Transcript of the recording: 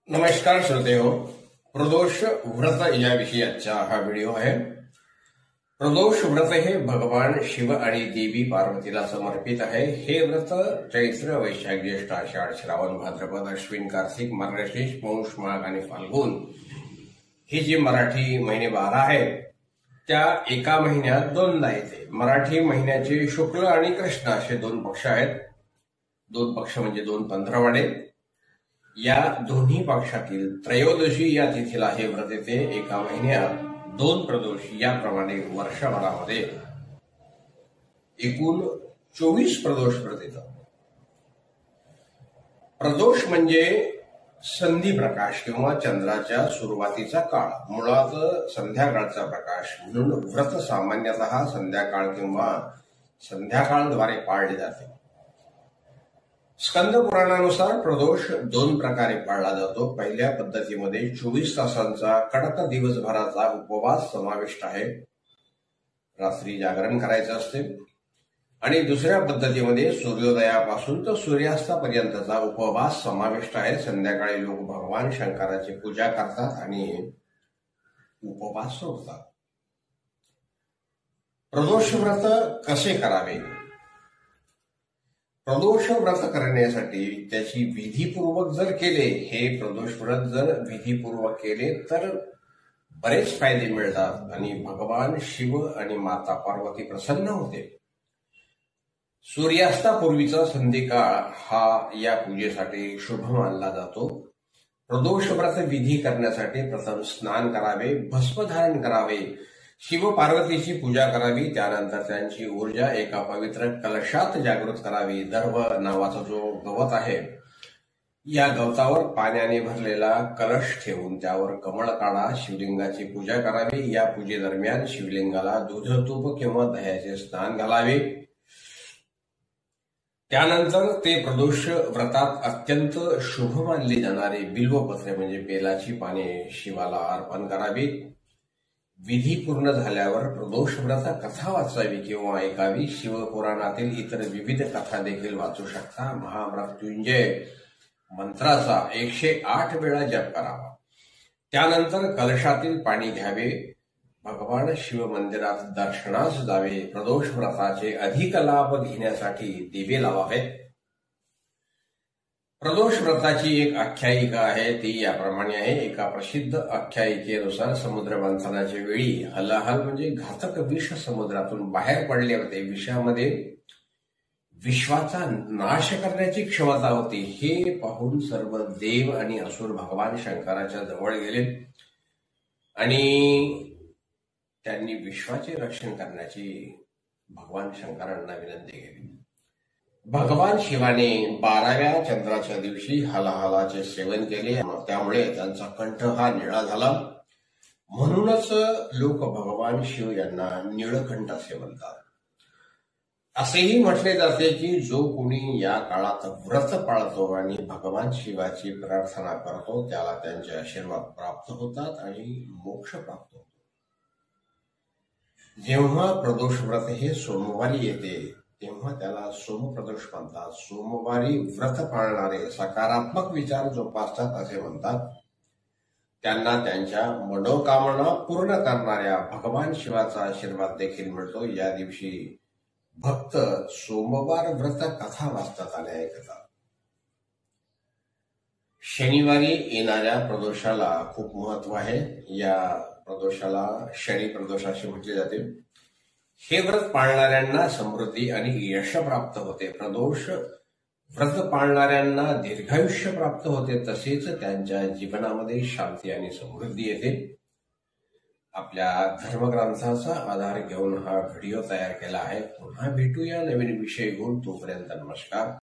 नमस्कार श्रोतेहो, प्रदोष व्रत याविषयी आजचा हा व्हिडिओ आहे। प्रदोष व्रत हे भगवान शिव आणि देवी पार्वतीला समर्पित आहे। हे व्रत चैत्र, वैशाख, ज्येष्ठ, आषाढ, श्रावण, भाद्रपद, अश्विन, कार्तिक, मार्गशीर्ष, पौष, माघ आणि फाल्गुन ही जी मराठी महिने 12 आहेत त्या एका महिन्यात दोनदा येते। मराठी महिन्याचे शुक्ल आणि कृष्ण असे दोन पक्ष आहेत। दोन पक्ष म्हणजे 2 पंधरवडे। या दोन्ही पक्षातील त्रयोदशी या तिथीला हे व्रत येते। एका महिन्यात 2 प्रदोष याप्रमाणे वर्षभरामध्ये एकूण 24 प्रदोष व्रत येतात। प्रदोष म्हणजे संधी प्रकाश किंवा चंद्राच्या सुरुवातीचा काळ, मुळात संध्याकाळचा प्रकाश, म्हणून व्रत सामान्यतः संध्याकाळ किंवा संध्याकाळद्वारे पाळले जाते। स्कंद पुराणानुसार प्रदोष 2 प्रकारे पाळला जातो। पहिल्या पद्धतीमध्ये 24 तासांचा कडक दिवसभराचा उपवास समाविष्ट आहे, रात्री जागरण करायचं असते। आणि दुसऱ्या पद्धतीमध्ये सूर्योदयापासून तर सूर्यास्तापर्यंतचा उपवास समाविष्ट आहे। संध्याकाळी लोक भगवान शंकराची पूजा करतात आणि उपवास सोडतात। प्रदोष व्रत कसे करावे? प्रदोष व्रत करण्यासाठी त्याची विधीपूर्वक जर केले, हे प्रदोष व्रत जर विधीपूर्वक केले तर बरेच फायदे मिळतात आणि भगवान शिव आणि माता पार्वती प्रसन्न होते। सूर्यास्तापूर्वीचा संधिकाळ हा या पूजेसाठी शुभ मानला जातो। प्रदोष व्रत विधी करण्यासाठी प्रथम स्नान करावे, भस्म धारण करावे, शिव पार्वतीची पूजा करावी, त्यानंतर त्यांची ऊर्जा एका पवित्र कलशात जागृत करावी। दर्भ नावाचा जो गवत आहे, या गवतावर पाण्याने भरलेला कलश ठेवून त्यावर कमळ काढा, शिवलिंगाची पूजा करावी। या पूजेदरम्यान शिवलिंगाला दूध, तूप किंवा दह्याचे स्नान घालावे। त्यानंतर ते प्रदोष व्रतात अत्यंत शुभ मानले जाणारे बिल्वपत्रे म्हणजे बेलाची पाने शिवाला अर्पण करावीत। विधी पूर्ण झाल्यावर प्रदोष व्रत कथा वाचावी किंवा ऐकावी। शिवपुराणातील इतर विविध कथा देखील वाचू शकता। महामृत्युंजय मंत्राचा 108 वेळा जप करावा। त्यानंतर कलशातील पाणी घ्यावे, भगवान शिव मंदिरात दर्शनास जावे। प्रदोष व्रताचे अधिक लाभ घेण्यासाठी दिवे लावावेत। प्रदोष व्रताची एक आख्यायिका आहे, ती याप्रमाणे आहे। एका प्रसिद्ध आख्यायिकेनुसार समुद्र मंथनाच्या वेळी हलाहल म्हणजे घातक विष समुद्रातून बाहेर पडले होते। विषामध्ये विश्वाचा नाश करण्याची क्षमता होती। हे पाहून सर्व देव आणि असुर भगवान शंकराच्या जवळ गेले आणि त्यांनी विश्वाचे रक्षण करण्याची भगवान शंकरांना विनंती केली। भगवान शिवाने 12व्या चंद्राच्या दिवशी हलाहलाचे सेवन केले, त्यामुळे त्यांचा कंठ हा निळा झाला। म्हणूनच लोक भगवान शिव यांना निळकंठ असे म्हणतात। असेही म्हटले जाते की जो कोणी या काळात व्रत पाळतो आणि भगवान शिवाची प्रार्थना करतो त्याला त्यांचे आशीर्वाद प्राप्त होतात आणि मोक्ष प्राप्त होतो। जेव्हा प्रदोष व्रत हे सोमवारी येते तेव्हा त्याला सोमप्रदोष म्हणतात। सोमवारी व्रत पाळणारे सकारात्मक विचार जोपासतात असे म्हणतात। त्यांना त्यांच्या मनोकामना पूर्ण करणाऱ्या भगवान शिवाचा आशीर्वाद देखील मिळतो। या दिवशी भक्त सोमवार व्रत कथा वाचतात आणि ऐकतात। शनिवारी येणाऱ्या प्रदोषाला खूप महत्व आहे। या प्रदोषाला शनी प्रदोष असे म्हटले जाते। हे व्रत पाळणाऱ्यांना समृद्धी आणि यश प्राप्त होते। प्रदोष व्रत पाळणाऱ्यांना दीर्घायुष्य प्राप्त होते, तसेच त्यांच्या जीवनामध्ये शांती आणि समृद्धी येते। आपल्या धर्मग्रंथाचा आधार घेऊन हा व्हिडिओ तयार केला आहे। पुन्हा भेटूया नवीन विषय घेऊन, तोपर्यंत नमस्कार।